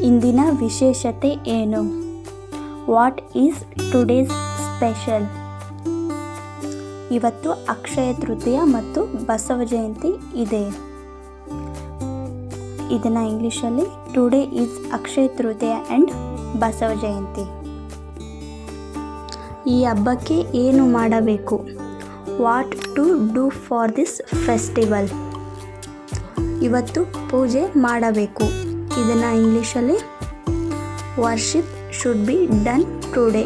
ಇಂದಿನ ವಿಶೇಷತೆ ಏನು? What is today's special? ಇವತ್ತು ಅಕ್ಷಯ ತೃತೀಯ ಮತ್ತು ಬಸವ ಜಯಂತಿ ಇದೆ. ಇದನ್ನು ಇಂಗ್ಲೀಷಲ್ಲಿ today is Akshaya Tritiya and Basava Jayanti. ಈ ಹಬ್ಬಕ್ಕೆ ಏನು ಮಾಡಬೇಕು? What to do for this festival? ಇವತ್ತು ಪೂಜೆ ಮಾಡಬೇಕು. ಇದನ್ನು ಇಂಗ್ಲೀಷಲ್ಲಿ worship should be done today.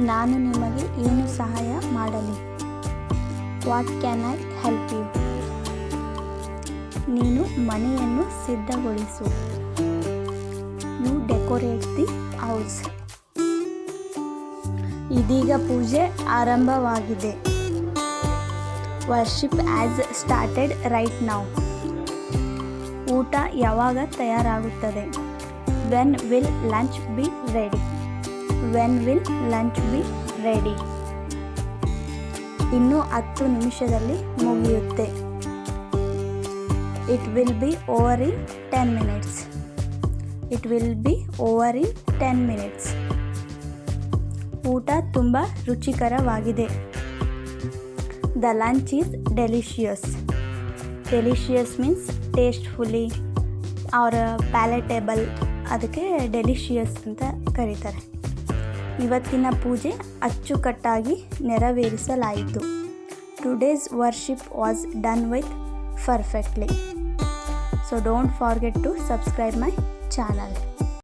ನಾನು ನಿಮಗೆ ಏನು ಸಹಾಯ ಮಾಡಲಿ? What can I help you? ನೀನು ಮನೆಯನ್ನು ಸಿದ್ಧಗೊಳಿಸು. You decorate the house. ಇದೀಗ ಪೂಜೆ ಆರಂಭವಾಗಿದೆ. Worship has started right now. ಊಟ ಯಾವಾಗ ತಯಾರಾಗುತ್ತದೆ? When will lunch be ready? When will lunch be ready? ಇನ್ನು 10 ನಿಮಿಷದಲ್ಲಿ ಮುಗಿಯುತ್ತೆ. It will be over in 10 minutes. It will be over in 10 minutes. ಊಟ ತುಂಬ ರುಚಿಕರವಾಗಿದೆ. The lunch is delicious. Delicious means tastefully or palatable. ಅದಕ್ಕೆ delicious ಅಂತ ಕರೀತಾರೆ. ಇವತ್ತಿನ ಪೂಜೆ ಅಚ್ಚುಕಟ್ಟಾಗಿ ನೆರವೇರಿಸಲಾಯಿತು. Today's worship was done with perfectly. So don't forget to subscribe my channel.